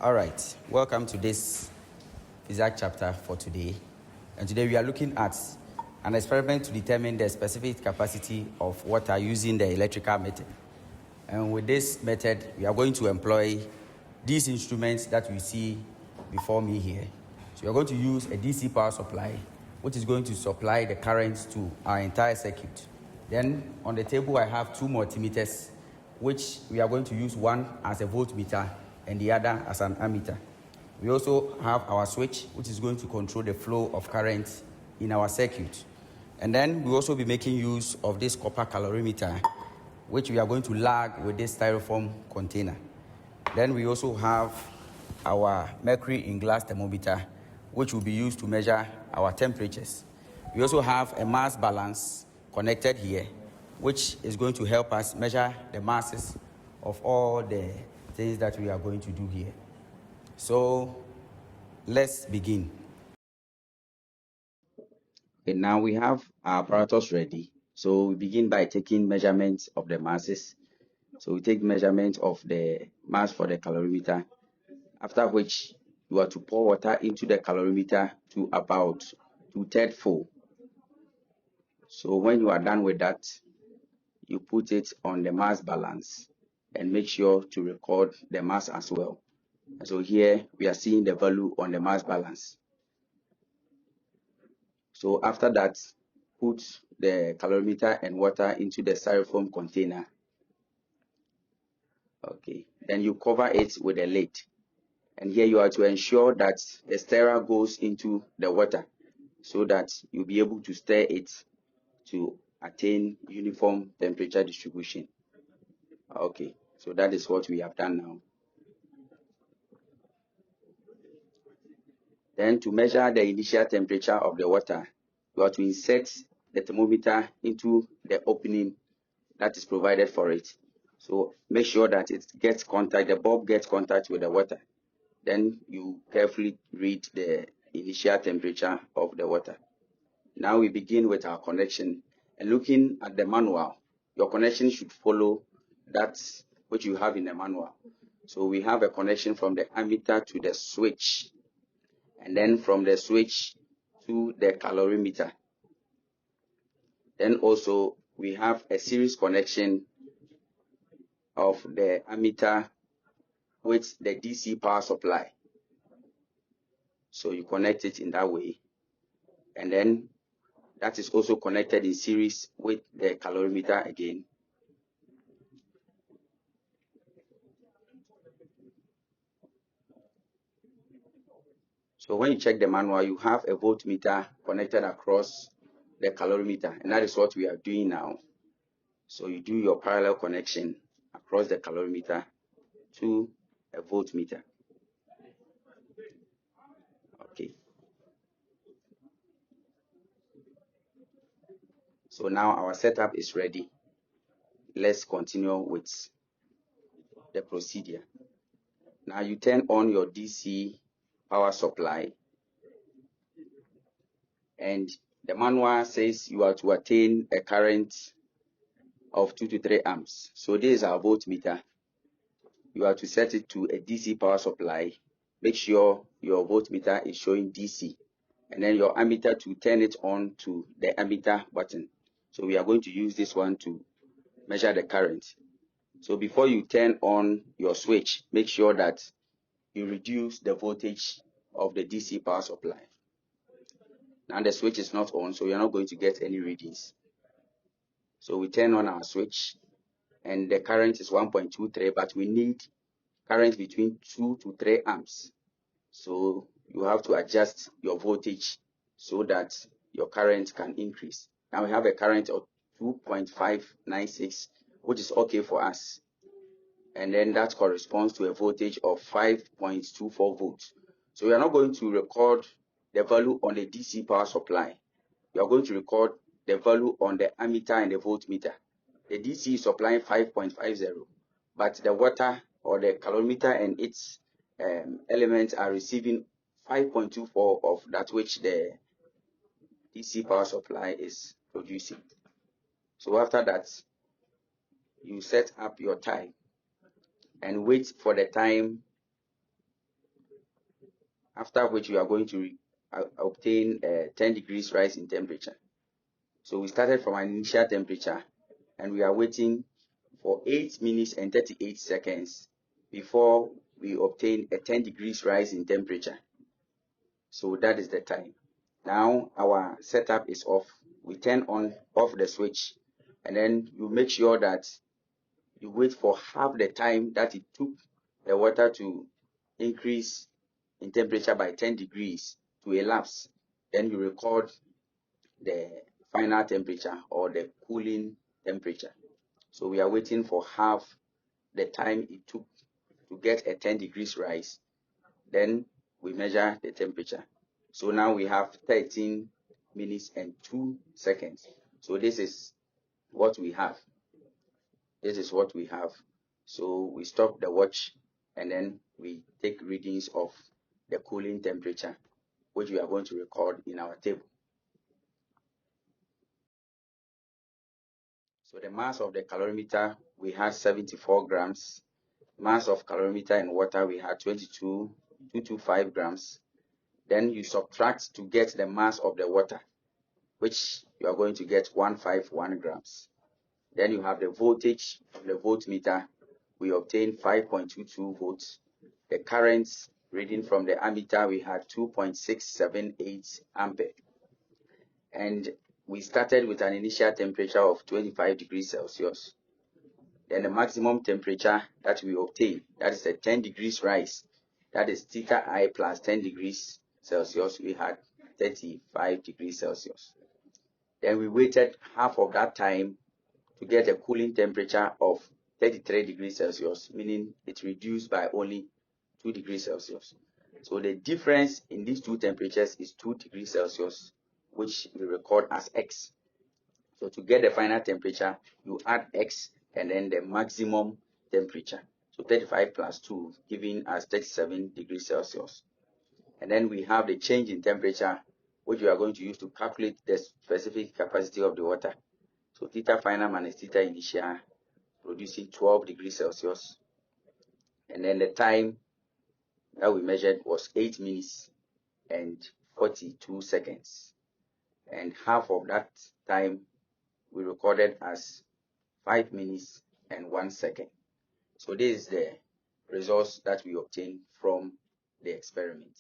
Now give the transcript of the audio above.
All right, welcome to this PHYSAG chapter for today. And today we are looking at an experiment to determine the specific capacity of water using the electrical method. And with this method, we are going to employ these instruments that we see before me here. So we are going to use a DC power supply, which is going to supply the current to our entire circuit. Then on the table, I have two multimeters, which we are going to use one as a voltmeter and the other as an ammeter. We also have our switch, which is going to control the flow of current in our circuit. And then we'll also be making use of this copper calorimeter, which we are going to lug with this styrofoam container. Then we also have our mercury in glass thermometer, which will be used to measure our temperatures. We also have a mass balance connected here, which is going to help us measure the masses of all the things that we are going to do here. So let's begin. Okay, now we have our apparatus ready. So we begin by taking measurements of the masses. So we take measurement of the mass for the calorimeter, after which you are to pour water into the calorimeter to about 2/3 full. So when you are done with that, you put it on the mass balance and make sure to record the mass as well. So here we are seeing the value on the mass balance. So after that, put the calorimeter and water into the styrofoam container. Okay, then you cover it with a lid. And here you are to ensure that the stirrer goes into the water so that you'll be able to stir it to attain uniform temperature distribution. Okay, so that is what we have done now. Then to measure the initial temperature of the water, you are to insert the thermometer into the opening that is provided for it. So make sure that it gets contact, the bulb gets contact with the water. Then you carefully read the initial temperature of the water. Now we begin with our connection. And looking at the manual, your connection should follow that which you have in the manual. So we have a connection from the ammeter to the switch, and then from the switch to the calorimeter. Then also we have a series connection of the ammeter with the DC power supply. So you connect it in that way, and then that is also connected in series with the calorimeter again. So when you check the manual, you have a voltmeter connected across the calorimeter, and that is what we are doing now. So you do your parallel connection across the calorimeter to a voltmeter. Okay. So now our setup is ready. Let's continue with the procedure. Now you turn on your DC power supply, and the manual says you are to attain a current of 2 to 3 amps. So this is our voltmeter. You are to set it to a DC power supply. Make sure your voltmeter is showing DC, and then your ammeter to turn it on to the ammeter button. So we are going to use this one to measure the current. So before you turn on your switch, make sure that you reduce the voltage of the DC power supply. Now the switch is not on, so you're not going to get any readings. So we turn on our switch, and the current is 1.23, but we need current between 2 to 3 amps. So you have to adjust your voltage so that your current can increase. Now we have a current of 2.596, which is okay for us. And then that corresponds to a voltage of 5.24 volts. So we are not going to record the value on the DC power supply. We are going to record the value on the ammeter and the voltmeter. The DC is supplying 5.50, but the water or the calorimeter and its elements are receiving 5.24 of that which the DC power supply is producing. So after that, you set up your time and wait for the time after which we are going to obtain a 10 degrees rise in temperature. So we started from an initial temperature and we are waiting for 8 minutes and 38 seconds before we obtain a 10 degrees rise in temperature. So that is the time. Now our setup is off. We turn off the switch, and then you make sure that you wait for half the time that it took the water to increase in temperature by 10 degrees to elapse. Then you record the final temperature or the cooling temperature. So we are waiting for half the time it took to get a 10 degrees rise. Then we measure the temperature. So now we have 13 minutes and 2 seconds. So this is what we have. This is what we have. So we stop the watch and then we take readings of the cooling temperature, which we are going to record in our table. So the mass of the calorimeter, we had 74 grams. Mass of calorimeter in water, we had 225 grams. Then you subtract to get the mass of the water, which you are going to get 151 grams. Then you have the voltage of the voltmeter. We obtained 5.22 volts. The current reading from the ammeter, we had 2.678 ampere. And we started with an initial temperature of 25 degrees Celsius. Then the maximum temperature that we obtained, that is a 10 degrees rise. That is theta I plus 10 degrees Celsius. We had 35 degrees Celsius. Then we waited half of that time to get a cooling temperature of 33 degrees Celsius, meaning it reduced by only 2 degrees Celsius. So the difference in these two temperatures is 2 degrees Celsius, which we record as X. So to get the final temperature, you add X and then the maximum temperature. So 35 plus 2 giving us 37 degrees Celsius. And then we have the change in temperature, which we are going to use to calculate the specific capacity of the water. So theta final minus theta initial producing 12 degrees Celsius. And then the time that we measured was 8 minutes and 42 seconds. And half of that time we recorded as 5 minutes and 1 second. So this is the results that we obtained from the experiment.